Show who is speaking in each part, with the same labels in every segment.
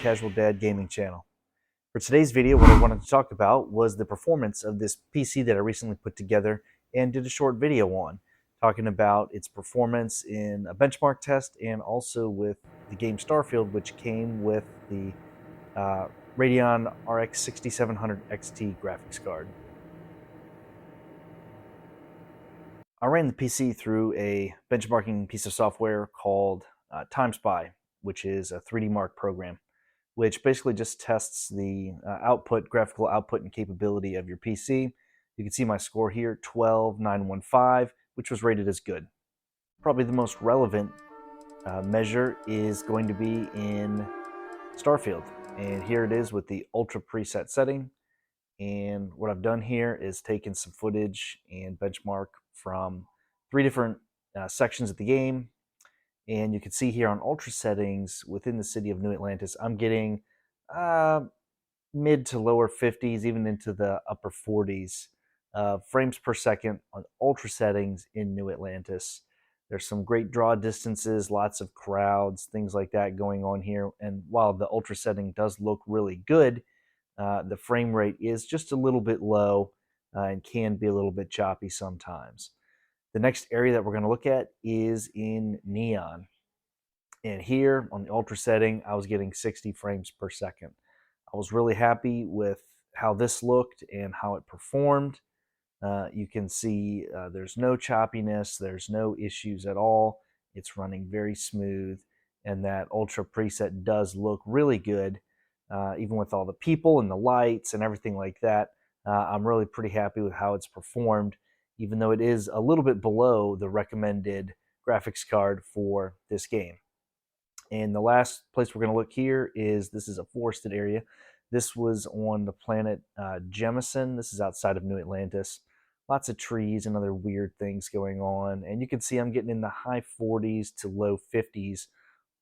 Speaker 1: Casual Dad Gaming channel. For today's video, what I wanted to talk about was the performance of this PC that I recently put together and did a short video on, talking about its performance in a benchmark test and also with the game Starfield, which came with the Radeon RX 6700 XT graphics card. I ran the PC through a benchmarking piece of software called TimeSpy, which is a 3D Mark program, which basically just tests the graphical output and capability of your PC. You can see my score here, 12915, which was rated as good. Probably the most relevant measure is going to be in Starfield. And here it is with the Ultra preset setting. And what I've done here is taken some footage and benchmark from 3 different sections of the game. And you can see here on Ultra settings within the city of New Atlantis, I'm getting mid to lower 50s, even into the upper 40s frames per second on Ultra settings in New Atlantis. There's some great draw distances, lots of crowds, things like that going on here. And while the Ultra setting does look really good, the frame rate is just a little bit low and can be a little bit choppy sometimes. The next area that we're going to look at is in Neon. And here on the Ultra setting, I was getting 60 frames per second. I was really happy with how this looked and how it performed. You can see there's no choppiness, there's no issues at all. It's running very smooth, and that Ultra preset does look really good. Even with all the people and the lights and everything like that, I'm really pretty happy with how it's performed, even though it is a little bit below the recommended graphics card for this game. And the last place we're going to look here is, this is a forested area. This was on the planet Jemison. This is outside of New Atlantis. Lots of trees and other weird things going on. And you can see I'm getting in the high 40s to low 50s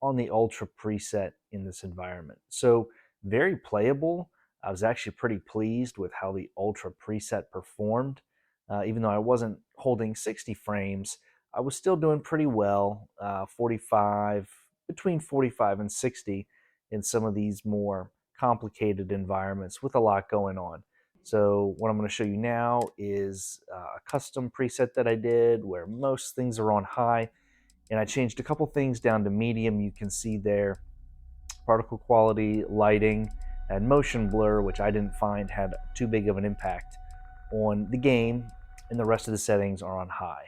Speaker 1: on the Ultra preset in this environment. So very playable. I was actually pretty pleased with how the Ultra preset performed. Even though I wasn't holding 60 frames, I was still doing pretty well, between 45 and 60 in some of these more complicated environments with a lot going on. So what I'm going to show you now is a custom preset that I did where most things are on high, and I changed a couple things down to medium. You can see there particle quality, lighting, and motion blur, which I didn't find had too big of an impact on the game, and the rest of the settings are on high.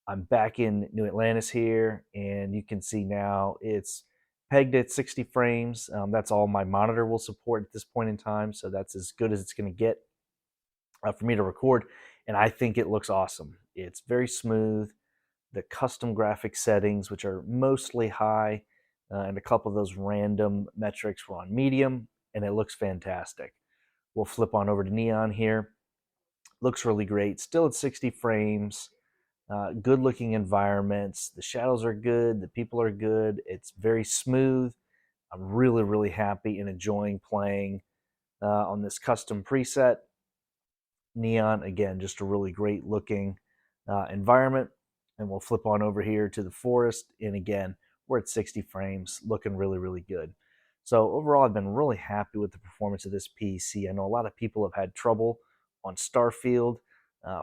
Speaker 1: I'm back in New Atlantis here, and you can see now it's pegged at 60 frames. That's all my monitor will support at this point in time, so that's as good as it's going to get for me to record, and I think it looks awesome. It's very smooth. The custom graphics settings, which are mostly high, and a couple of those random metrics were on medium, and it looks fantastic. We'll flip on over to Neon here. Looks really great. Still at 60 frames. Good looking environments. The shadows are good. The people are good. It's very smooth. I'm really, really happy and enjoying playing on this custom preset. Neon, again, just a really great looking environment. And we'll flip on over here to the forest. And again, we're at 60 frames, looking really, really good. So overall, I've been really happy with the performance of this PC. I know a lot of people have had trouble on Starfield,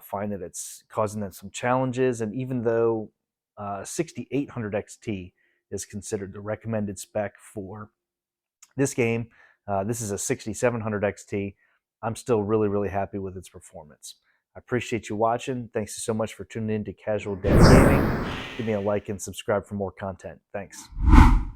Speaker 1: find that it's causing them some challenges. And even though 6800 XT is considered the recommended spec for this game, this is a 6700 XT. I'm still really, really happy with its performance. I appreciate you watching. Thanks so much for tuning in to Casual Dad Gaming. Give me a like and subscribe for more content. Thanks.